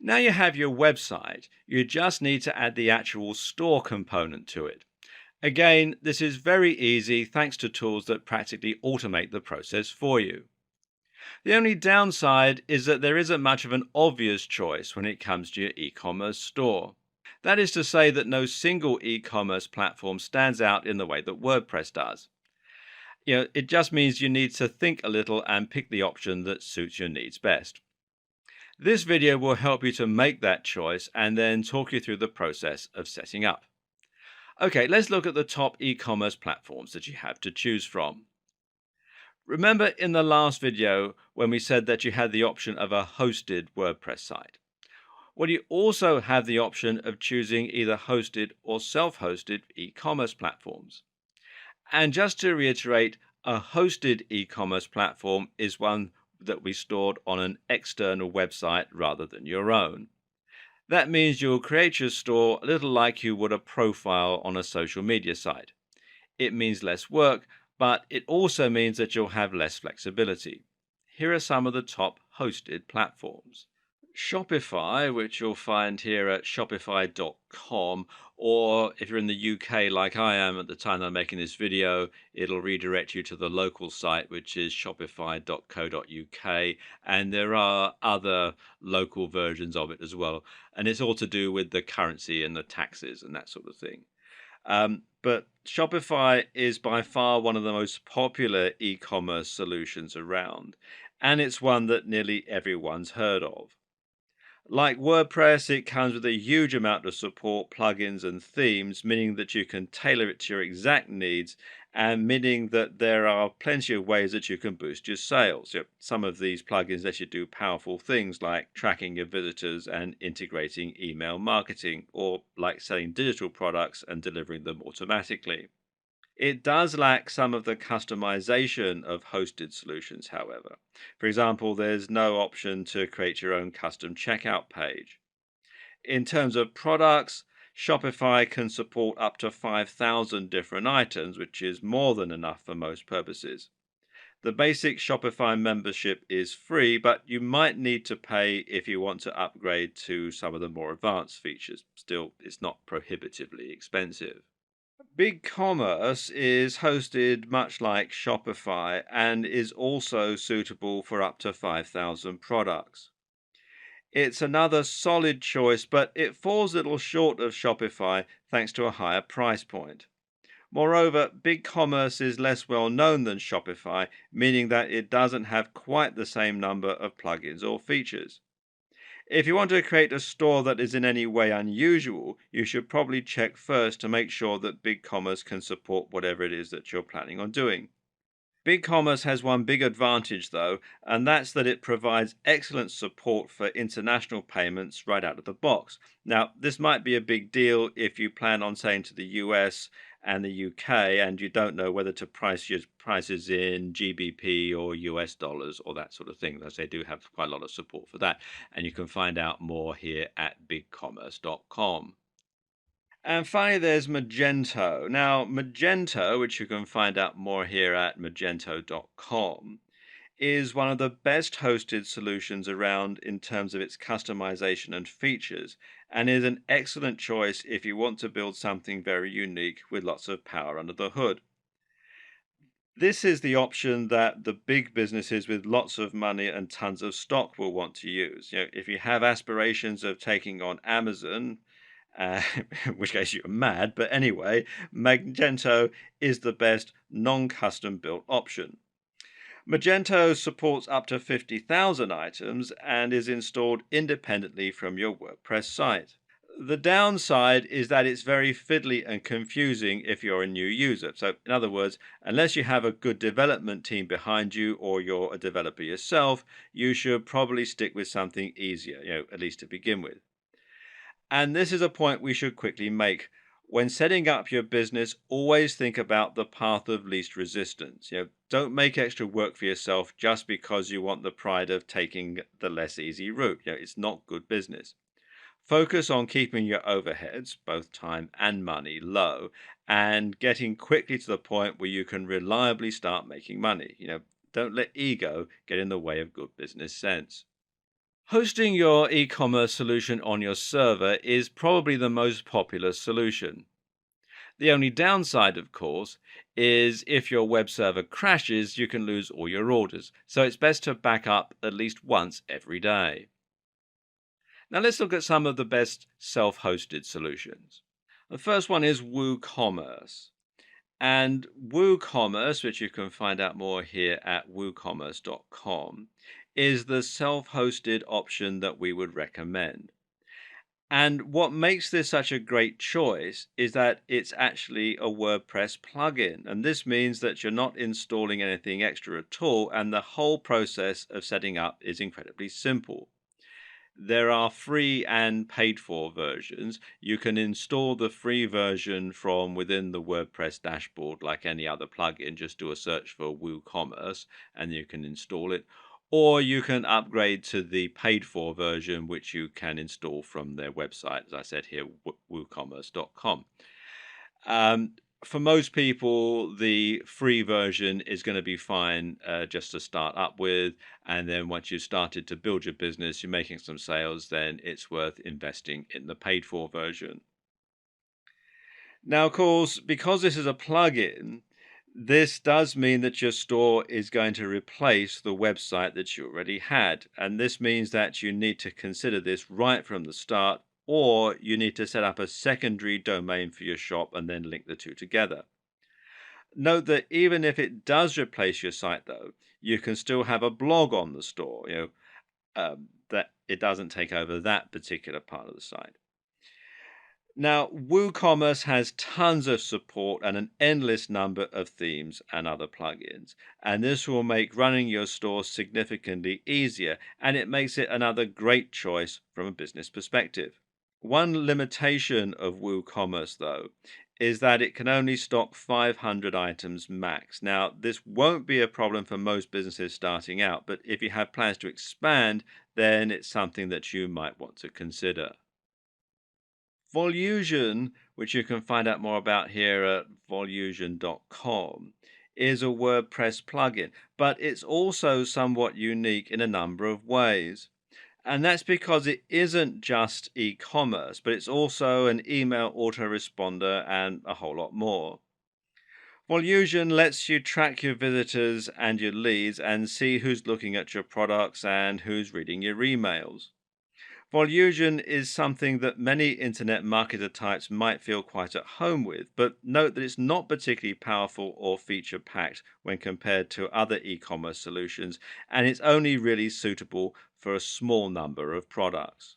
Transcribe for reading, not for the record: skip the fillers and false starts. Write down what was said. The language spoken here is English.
Now you have your website, you just need to add the actual store component to it. Again, this is very easy thanks to tools that practically automate the process for you. The only downside is that there isn't much of an obvious choice when it comes to your e commerce store. That is to say, that no single e commerce platform stands out in the way that WordPress does. It just means you need to think a little and pick the option that suits your needs best. This video will help you to make that choice and then talk you through the process of setting up. Okay, let's look at the top e-commerce platforms that you have to choose from. Remember in the last video when we said that you had the option of a hosted WordPress site? Well, you also have the option of choosing either hosted or self-hosted e-commerce platforms. And just to reiterate, a hosted e-commerce platform is one that we stored on an external website rather than your own. That means you'll create your store a little like you would a profile on a social media site. It means less work, but it also means that you'll have less flexibility. Here are some of the top hosted platforms. Shopify, which you'll find here at shopify.com, or if you're in the UK like I am at the time I'm making this video, it'll redirect you to the local site, which is shopify.co.uk, and there are other local versions of it as well. And it's all to do with the currency and the taxes and that sort of thing. But Shopify is by far one of the most popular e-commerce solutions around, and it's one that nearly everyone's heard of. Like WordPress, it comes with a huge amount of support, plugins, and themes, meaning that you can tailor it to your exact needs, and meaning that there are plenty of ways that you can boost your sales. Some of these plugins let you do powerful things like tracking your visitors and integrating email marketing, or like selling digital products and delivering them automatically. It does lack some of the customization of hosted solutions, however. For example, there's no option to create your own custom checkout page. In terms of products, Shopify can support up to 5,000 different items, which is more than enough for most purposes. The basic Shopify membership is free, but you might need to pay if you want to upgrade to some of the more advanced features. Still, it's not prohibitively expensive. BigCommerce is hosted much like Shopify and is also suitable for up to 5,000 products. It's another solid choice, but it falls a little short of Shopify thanks to a higher price point. Moreover, BigCommerce is less well known than Shopify, meaning that it doesn't have quite the same number of plugins or features. If you want to create a store that is in any way unusual, you should probably check first to make sure that BigCommerce can support whatever it is that you're planning on doing. BigCommerce has one big advantage though, and that's that it provides excellent support for international payments right out of the box. Now, this might be a big deal if you plan on saying to the US and the UK and you don't know whether to price your prices in GBP or US dollars or that sort of thing, as they do have quite a lot of support for that. And you can find out more here at bigcommerce.com. And finally, there's Magento. Now, Magento, which you can find out more here at magento.com, is one of the best hosted solutions around in terms of its customization and features, and is an excellent choice if you want to build something very unique with lots of power under the hood. This is the option that the big businesses with lots of money and tons of stock will want to use. If you have aspirations of taking on Amazon, uh, in which case you're mad, but anyway, Magento is the best non-custom built option. Magento supports up to 50,000 items and is installed independently from your WordPress site. The downside is that it's very fiddly and confusing if you're a new user. So, in other words, unless you have a good development team behind you or you're a developer yourself, you should probably stick with something easier, at least to begin with. And this is a point we should quickly make. When setting up your business, always think about the path of least resistance. Don't make extra work for yourself just because you want the pride of taking the less easy route. It's not good business. Focus on keeping your overheads, both time and money, low and getting quickly to the point where you can reliably start making money. Don't let ego get in the way of good business sense. Hosting your e commerce solution on your server is probably the most popular solution. The only downside, of course, is if your web server crashes, you can lose all your orders. So it's best to back up at least once every day. Now let's look at some of the best self hosted solutions. The first one is WooCommerce. And WooCommerce, which you can find out more here at woocommerce.com, is the self hosted option that we would recommend. And what makes this such a great choice is that it's actually a WordPress plugin. And this means that you're not installing anything extra at all, and the whole process of setting up is incredibly simple. There are free and paid for versions. You can install the free version from within the WordPress dashboard like any other plugin. Just do a search for WooCommerce and you can install it. Or you can upgrade to the paid for version, which you can install from their website, as I said here, woocommerce.com. Um, for most people, the free version is going to be fine just to start up with. And then once you've started to build your business, you're making some sales, then it's worth investing in the paid for version. Now, of course, because this is a plugin, this does mean that your store is going to replace the website that you already had. And this means that you need to consider this right from the start, or you need to set up a secondary domain for your shop and then link the two together. Note that even if it does replace your site, though, you can still have a blog on the store, that it doesn't take over that particular part of the site. Now, WooCommerce has tons of support and an endless number of themes and other plugins. And this will make running your store significantly easier, and it makes it another great choice from a business perspective. One limitation of WooCommerce, though, is that it can only stock 500 items max. Now, this won't be a problem for most businesses starting out, but if you have plans to expand, then it's something that you might want to consider. Volusion, which you can find out more about here at volusion.com, is a WordPress plugin, but it's also somewhat unique in a number of ways. And that's because it isn't just e commerce, but it's also an email autoresponder and a whole lot more. Volusion lets you track your visitors and your leads and see who's looking at your products and who's reading your emails. Volusion is something that many internet marketer types might feel quite at home with, but note that it's not particularly powerful or feature packed when compared to other e commerce solutions, and it's only really suitable for a small number of products.